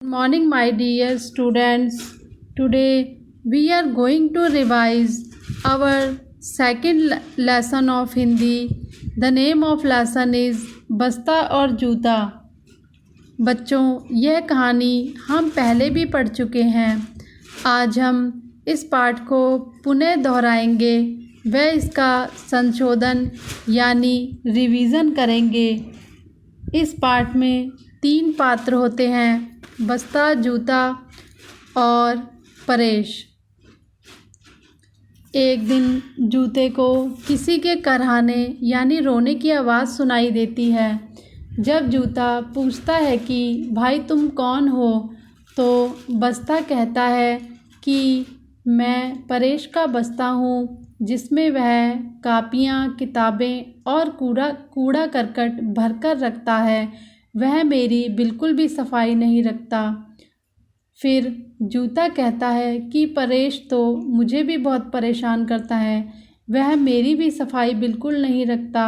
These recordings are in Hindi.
Good morning, my dear students. Today we are going to revise our second lesson of Hindi. The name of lesson is बस्ता और जूता। बच्चों, यह कहानी हम पहले भी पढ़ चुके हैं। आज हम इस पाठ को पुनः दोहराएंगे व इसका संशोधन यानी रिवीजन करेंगे। इस पाठ में 3 पात्र होते हैं, बस्ता, जूता और परेश। एक दिन जूते को किसी के कराहने यानी रोने की आवाज़ सुनाई देती है। जब जूता पूछता है कि भाई तुम कौन हो, तो बस्ता कहता है कि मैं परेश का बस्ता हूँ, जिसमें वह कापियाँ, किताबें और कूड़ा करकट भरकर रखता है। वह मेरी बिल्कुल भी सफाई नहीं रखता। फिर जूता कहता है कि परेश तो मुझे भी बहुत परेशान करता है, वह मेरी भी सफाई बिल्कुल नहीं रखता।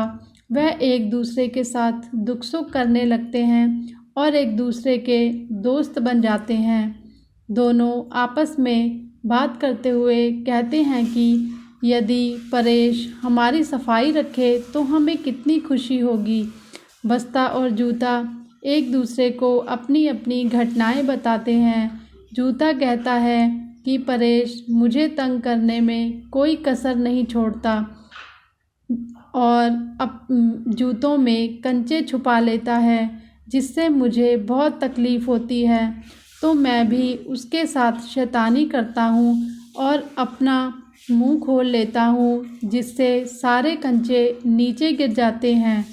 वह एक दूसरे के साथ दुख सुख करने लगते हैं और एक दूसरे के दोस्त बन जाते हैं। दोनों आपस में बात करते हुए कहते हैं कि यदि परेश हमारी सफाई रखे तो हमें कितनी खुशी होगी। बस्ता और जूता एक दूसरे को अपनी अपनी घटनाएं बताते हैं। जूता कहता है कि परेश मुझे तंग करने में कोई कसर नहीं छोड़ता और जूतों में कंचे छुपा लेता है, जिससे मुझे बहुत तकलीफ़ होती है। तो मैं भी उसके साथ शैतानी करता हूँ और अपना मुंह खोल लेता हूँ, जिससे सारे कंचे नीचे गिर जाते हैं।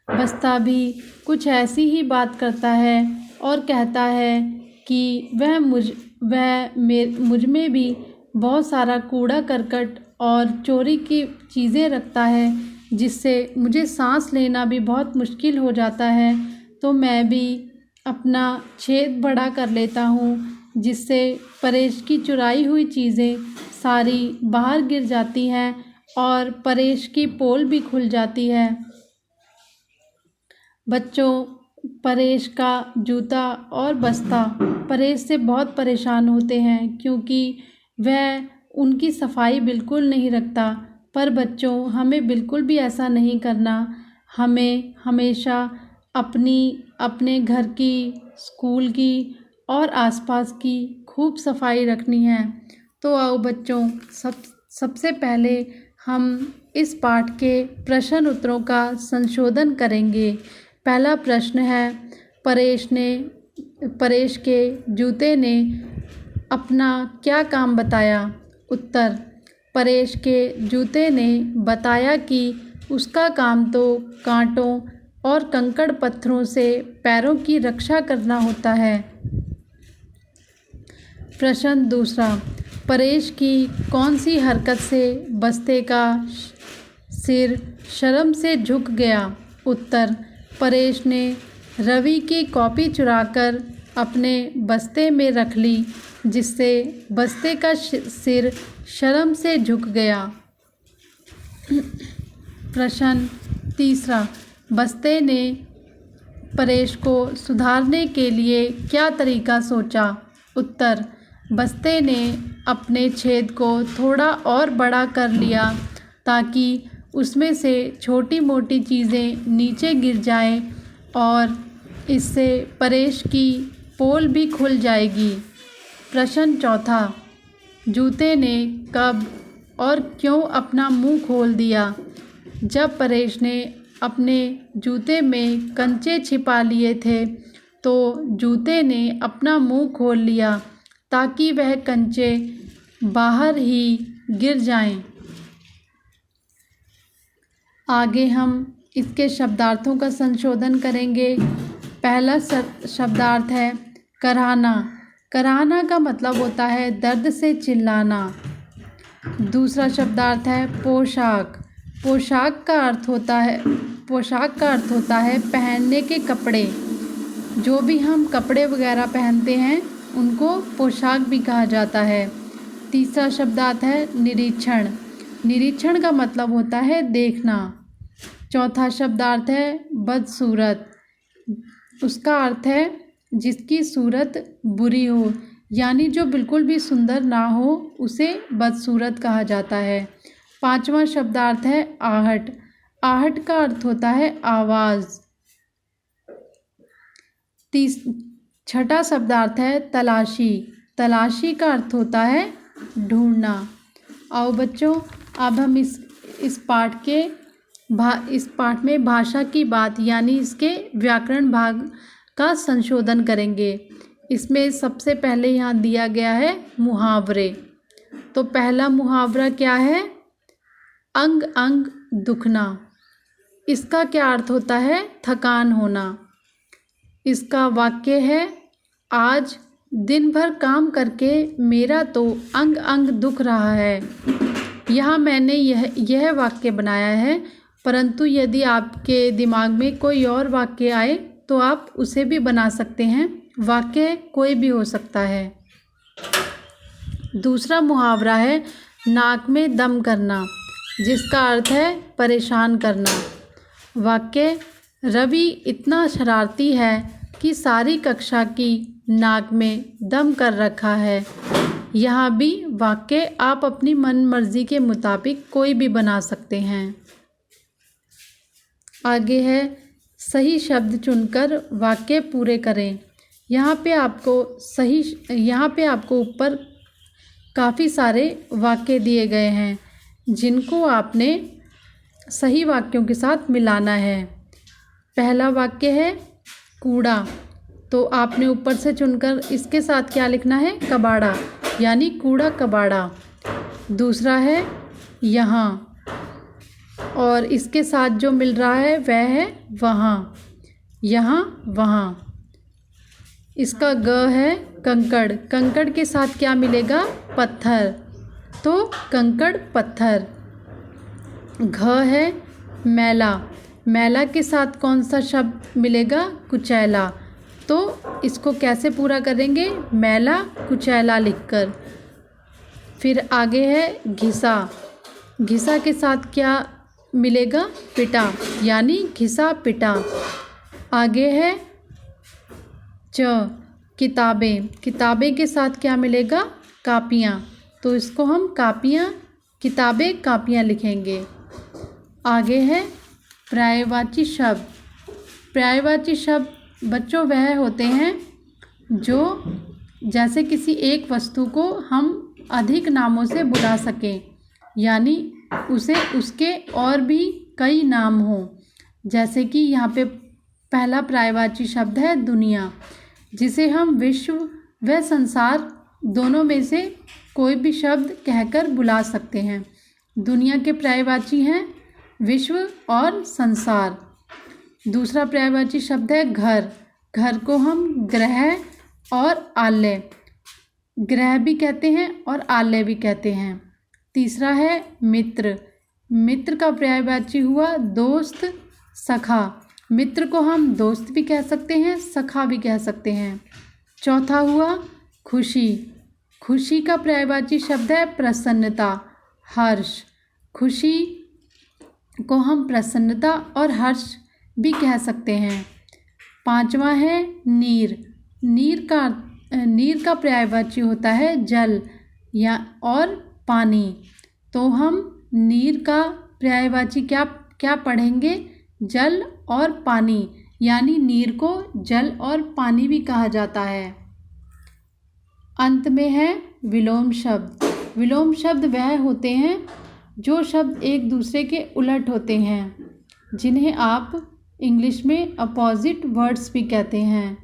बस्ता भी कुछ ऐसी ही बात करता है और कहता है कि वह मुझ में भी बहुत सारा कूड़ा करकट और चोरी की चीज़ें रखता है, जिससे मुझे सांस लेना भी बहुत मुश्किल हो जाता है। तो मैं भी अपना छेद बड़ा कर लेता हूँ, जिससे परेश की चुराई हुई चीज़ें सारी बाहर गिर जाती हैं और परेश की पोल भी खुल जाती है। बच्चों, परेश का जूता और बस्ता परेश से बहुत परेशान होते हैं, क्योंकि वह उनकी सफाई बिल्कुल नहीं रखता। पर बच्चों, हमें बिल्कुल भी ऐसा नहीं करना। हमें हमेशा अपने घर की, स्कूल की और आसपास की खूब सफाई रखनी है। तो आओ बच्चों, सबसे पहले हम इस पाठ के प्रश्न उत्तरों का संशोधन करेंगे। पहला प्रश्न है, परेश के जूते ने अपना क्या काम बताया? उत्तर, परेश के जूते ने बताया कि उसका काम तो कांटों और कंकड़ पत्थरों से पैरों की रक्षा करना होता है। प्रश्न दूसरा, परेश की कौन सी हरकत से बस्ते का सिर शर्म से झुक गया? उत्तर, परेश ने रवि की कॉपी चुराकर अपने बस्ते में रख ली, जिससे बस्ते का सिर शर्म से झुक गया। प्रश्न तीसरा, बस्ते ने परेश को सुधारने के लिए क्या तरीका सोचा? उत्तर, बस्ते ने अपने छेद को थोड़ा और बड़ा कर लिया, ताकि उसमें से छोटी मोटी चीज़ें नीचे गिर जाएं और इससे परेश की पोल भी खुल जाएगी। प्रश्न चौथा, जूते ने कब और क्यों अपना मुंह खोल दिया? जब परेश ने अपने जूते में कंचे छिपा लिए थे, तो जूते ने अपना मुंह खोल लिया, ताकि वह कंचे बाहर ही गिर जाएं। आगे हम इसके शब्दार्थों का संशोधन करेंगे। पहला शब्दार्थ है कराहना। कराहना का मतलब होता है दर्द से चिल्लाना। दूसरा शब्दार्थ है पोशाक। पोशाक का अर्थ होता है पहनने के कपड़े। जो भी हम कपड़े वगैरह पहनते हैं, उनको पोशाक भी कहा जाता है। तीसरा शब्दार्थ है निरीक्षण। निरीक्षण का मतलब होता है देखना। चौथा शब्दार्थ है बदसूरत। उसका अर्थ है जिसकी सूरत बुरी हो, यानी जो बिल्कुल भी सुंदर ना हो उसे बदसूरत कहा जाता है। 5वां शब्दार्थ है आहट। आहट का अर्थ होता है आवाज़। 6वां शब्दार्थ है तलाशी। तलाशी का अर्थ होता है ढूंढना। आओ बच्चों, अब हम इस पाठ में भाषा की बात यानी इसके व्याकरण भाग का संशोधन करेंगे। इसमें सबसे पहले यहाँ दिया गया है मुहावरे। तो पहला मुहावरा क्या है? अंग अंग दुखना। इसका क्या अर्थ होता है? थकान होना। इसका वाक्य है, आज दिन भर काम करके मेरा तो अंग अंग दुख रहा है। यहाँ मैंने यह वाक्य बनाया है, परंतु यदि आपके दिमाग में कोई और वाक्य आए तो आप उसे भी बना सकते हैं। वाक्य कोई भी हो सकता है। दूसरा मुहावरा है नाक में दम करना, जिसका अर्थ है परेशान करना। वाक्य, रवि इतना शरारती है कि सारी कक्षा की नाक में दम कर रखा है। यहाँ भी वाक्य आप अपनी मन मर्जी के मुताबिक कोई भी बना सकते हैं। आगे है सही शब्द चुनकर वाक्य पूरे करें। यहाँ पे आपको ऊपर काफ़ी सारे वाक्य दिए गए हैं, जिनको आपने सही वाक्यों के साथ मिलाना है। पहला वाक्य है कूड़ा, तो आपने ऊपर से चुनकर इसके साथ क्या लिखना है? कबाड़ा, यानी कूड़ा कबाड़ा। दूसरा है यहाँ, और इसके साथ जो मिल रहा है वह है वहाँ, यहाँ वहाँ। इसका ग है कंकड़, कंकड़ के साथ क्या मिलेगा? पत्थर, तो कंकड़ पत्थर। घ है मैला, मैला के साथ कौन सा शब्द मिलेगा? कुचैला, तो इसको कैसे पूरा करेंगे? मैला कुचैला लिखकर। फिर आगे है घिसा, घिसा के साथ क्या मिलेगा? पिटा, यानी घिसा पिटा। आगे है च किताबें, किताबें के साथ क्या मिलेगा? कापियाँ, तो इसको हम कापियाँ किताबें कापियाँ लिखेंगे। आगे है पर्यायवाची शब्द। पर्यायवाची शब्द बच्चों वह होते हैं जो जैसे किसी एक वस्तु को हम अधिक नामों से बुला सकें, यानी उसके और भी कई नाम हों। जैसे कि यहाँ पे पहला पर्यायवाची शब्द है दुनिया, जिसे हम विश्व व संसार दोनों में से कोई भी शब्द कहकर बुला सकते हैं। दुनिया के पर्यायवाची हैं विश्व और संसार। दूसरा पर्यायवाची शब्द है घर, घर को हम गृह और आलय, गृह भी कहते हैं और आलय भी कहते हैं। तीसरा है मित्र, मित्र का पर्यायवाची हुआ दोस्त सखा, मित्र को हम दोस्त भी कह सकते हैं, सखा भी कह सकते हैं। चौथा हुआ खुशी, खुशी का पर्यायवाची शब्द है प्रसन्नता, हर्ष, खुशी को हम प्रसन्नता और हर्ष भी कह सकते हैं। पांचवा है नीर, नीर का पर्यायवाची होता है जल या और पानी, तो हम नीर का पर्यायवाची क्या पढ़ेंगे? जल और पानी, यानी नीर को जल और पानी भी कहा जाता है। अंत में है विलोम शब्द। विलोम शब्द वह होते हैं जो शब्द एक दूसरे के उलट होते हैं, जिन्हें आप इंग्लिश में अपोजिट वर्ड्स भी कहते हैं।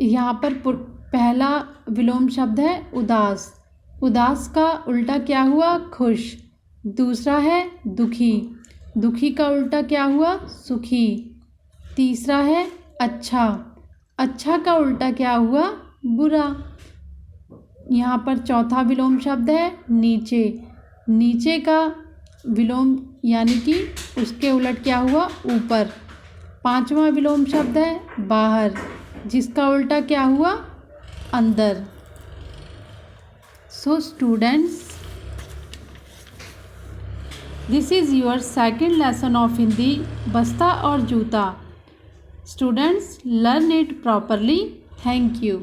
यहाँ पर पहला विलोम शब्द है उदास, उदास का उल्टा क्या हुआ? खुश। दूसरा है दुखी, दुखी का उल्टा क्या हुआ? सुखी। तीसरा है अच्छा, अच्छा का उल्टा क्या हुआ? बुरा। यहाँ पर चौथा विलोम शब्द है नीचे, नीचे का विलोम यानी कि उसके उलट क्या हुआ? ऊपर। पांचवा विलोम शब्द है बाहर, जिसका उल्टा क्या हुआ? अंदर। So students, this is your second lesson of Hindi, बस्ता और जूता. Students, learn it properly. Thank you.